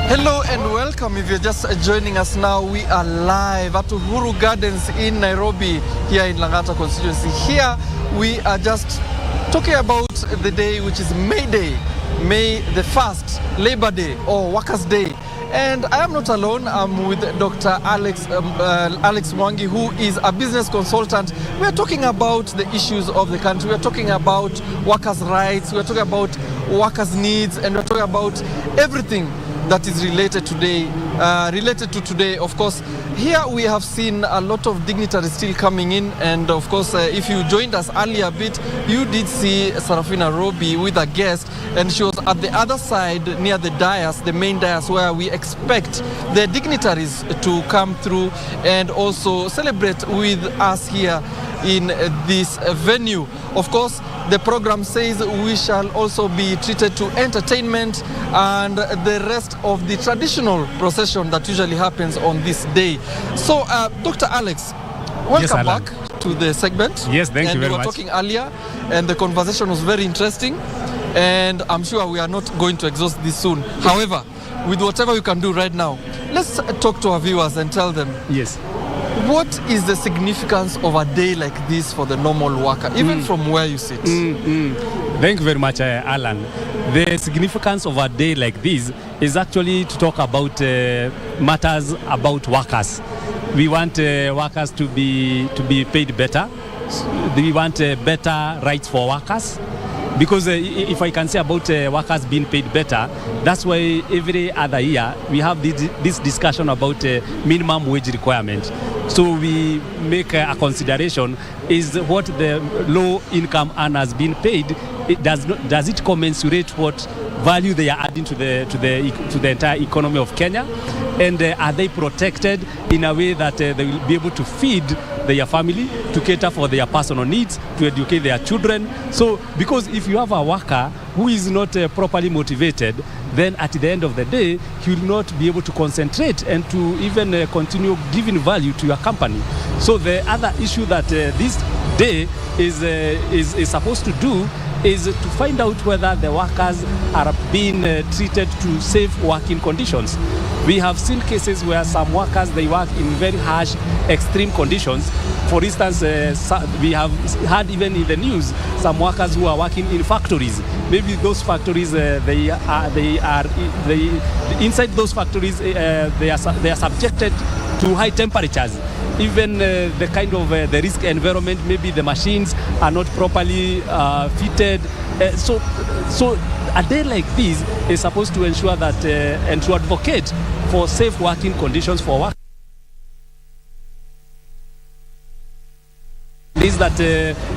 Hello and welcome. If you're just joining us now, we are live at Uhuru Gardens in Nairobi, here in Langata constituency. Here we are just talking about the day which is May Day, May the 1st, Labor Day or Workers' Day. And I am not alone. I'm with Dr. Alex Mwangi, who is a business consultant. We are talking about the issues of the country. We are talking about workers' rights. We are talking about workers' needs, and we are talking about everything that is related to today. Of course, here we have seen a lot of dignitaries still coming in, and of course, if you joined us earlier a bit, you did see Sarafina Robi with a guest, and she was at the other side near the dais, the main dais, where we expect the dignitaries to come through and also celebrate with us here in this venue. Of course, the program says we shall also be treated to entertainment and the rest of the traditional procession that usually happens on this day. So, Dr. Alex, welcome back to the segment. Yes, thank you very much. We were talking earlier, and the conversation was very interesting, and I'm sure we are not going to exhaust this soon. However, with whatever you can do right now, let's talk to our viewers and tell them. Yes. What is the significance of a day like this for the normal worker, even from where you sit? Thank you very much, Alan. The significance of a day like this is actually to talk about matters about workers. We want workers to be paid better. We want better rights for workers. Because if I can say about workers being paid better, that's why every other year we have this discussion about minimum wage requirement. So we make a consideration, is what the low income earners being paid, does it commensurate what value they are adding to the entire economy of Kenya? And are they protected in a way that they will be able to feed their family, to cater for their personal needs, to educate their children? So, because if you have a worker who is not properly motivated, then at the end of the day, he will not be able to concentrate and to even continue giving value to your company. So the other issue that this day is supposed to do is to find out whether the workers are being treated to safe working conditions. We have seen cases where some workers, they work in very harsh, extreme conditions. For instance, we have had even in the news some workers who are working in factories. Maybe those factories, they are inside those factories, they are subjected to high temperatures. Even the kind of the risk environment, maybe the machines are not properly fitted. So a day like this is supposed to ensure that and to advocate for safe working conditions for work. Is that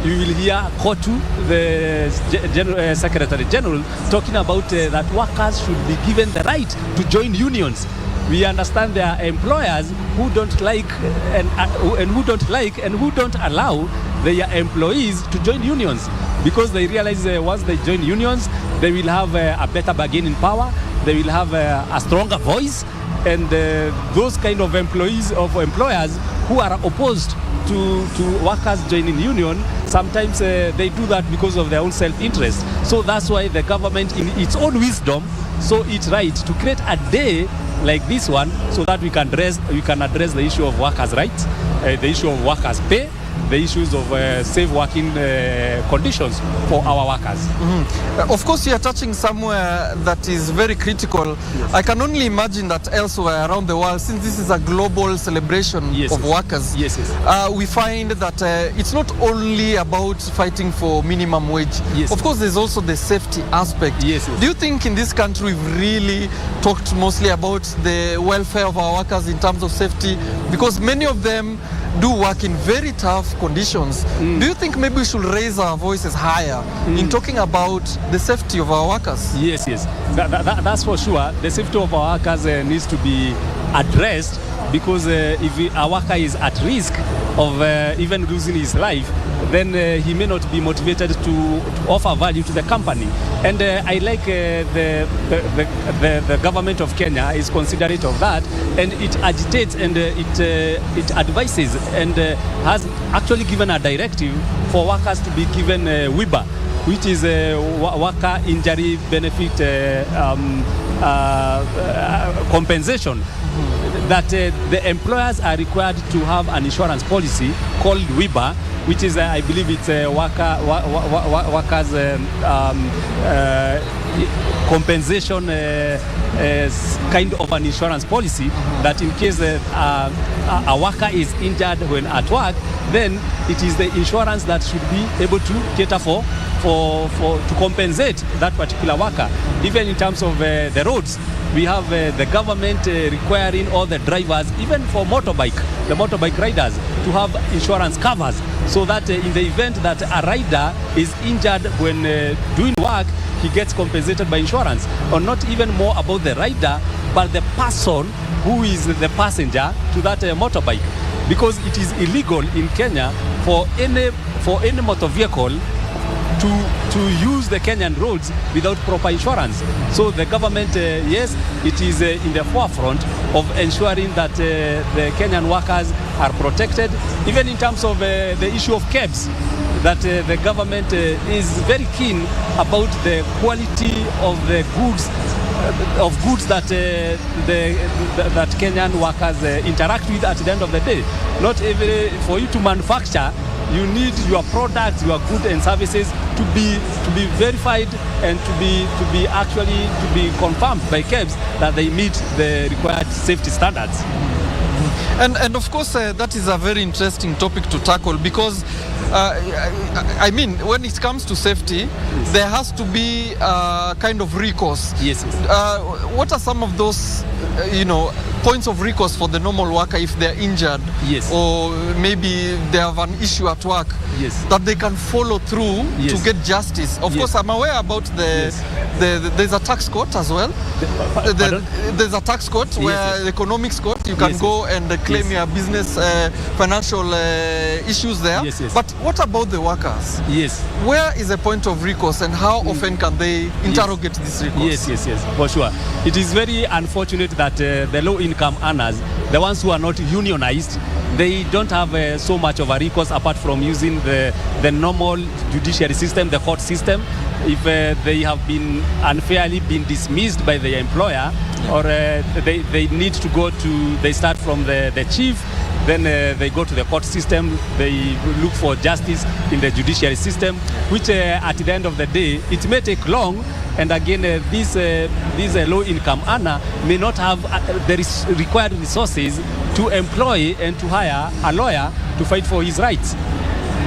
you will hear Kotu, the Secretary General, talking about that workers should be given the right to join unions. We understand there are employers who don't like and who don't allow their employees to join unions, because they realize once they join unions, they will have a better bargaining power, they will have a stronger voice, and those kind of employers who are opposed to workers joining union, sometimes they do that because of their own self-interest. So that's why the government, in its own wisdom, saw it right to create a day like this one, so that we can address the issue of workers' rights, the issue of workers' pay, the issues of safe working conditions for our workers. Of course, you are touching somewhere that is very critical. Yes. I can only imagine that elsewhere around the world, since this is a global celebration of workers, we find that it's not only about fighting for minimum wage. Yes. Of course, there's also the safety aspect. Yes. Do you think in this country we've really talked mostly about the welfare of our workers in terms of safety? Because many of them do work in very tough conditions. Do you think maybe we should raise our voices higher in talking about the safety of our workers? Yes. That's for sure. The safety of our workers needs to be addressed, because if a worker is at risk of even losing his life, then he may not be motivated to offer value to the company. And I like the government of Kenya is considerate of that, and it agitates and it advises and has actually given a directive for workers to be given WIBA, which is a worker injury benefit compensation, that the employers are required to have an insurance policy called WIBA, which is, I believe it's a workers compensation kind of an insurance policy, that in case a worker is injured when at work, then it is the insurance that should be able to cater for to compensate that particular worker. Even in terms of the roads, we have the government requiring all the drivers, even for the motorbike riders, to have insurance covers, so that in the event that a rider is injured when doing work, he gets compensated by insurance. Or not even more about the rider, but the person who is the passenger to that motorbike, because it is illegal in Kenya for any motor vehicle to use the Kenyan roads without proper insurance. So the government, yes, it is in the forefront of ensuring that the Kenyan workers are protected, even in terms of the issue of cabs, that the government is very keen about the quality of the goods that that Kenyan workers interact with at the end of the day. Not for you to manufacture, you need your products, your goods and services to be verified and to be confirmed by KEBS that they meet the required safety standards. And of course, that is a very interesting topic to tackle, because I mean, when it comes to safety, yes, there has to be kind of recourse. Yes. What are some of those, points of recourse for the normal worker if they're injured? Yes. Or maybe they have an issue at work? Yes. That they can follow through, yes, to get justice. Of course, I'm aware about there's a tax court as well. There's a tax court, where the economics court, you can go and claim your business financial issues there. Yes. But what about the workers? Yes. Where is the point of recourse, and how often can they interrogate this recourse? Yes, for sure. It is very unfortunate that the low-income earners, the ones who are not unionized, they don't have so much of a recourse apart from using the normal judiciary system, the court system. If they have been unfairly dismissed by their employer, or they need to go to, they start from the chief, then they go to the court system, they look for justice in the judiciary system, which at the end of the day, it may take long. And again, this low-income earner may not have the required resources to employ and to hire a lawyer to fight for his rights.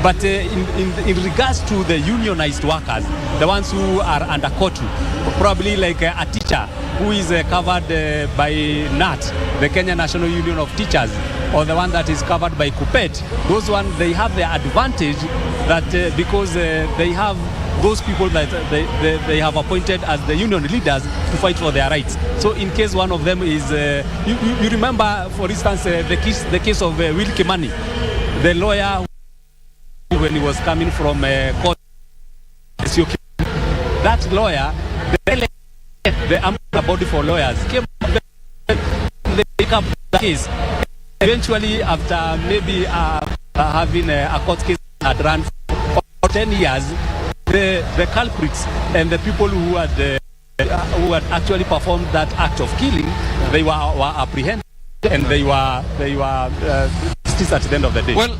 But in regards to the unionized workers, the ones who are under KOTU, probably like a teacher who is covered by NAT, the Kenya National Union of Teachers, or the one that is covered by KUPPET, those ones, they have the advantage that because they have those people that they have appointed as the union leaders to fight for their rights. So in case one of them is, you remember, for instance, the case of Will Kimani, the lawyer who, when he was coming from court, that lawyer, the umbrella body for lawyers came up, they pick up the case. Eventually, after maybe having a court case had run for 10 years, the culprits and the people who had actually performed that act of killing, they were apprehended, and they were justice at the end of the day. Well,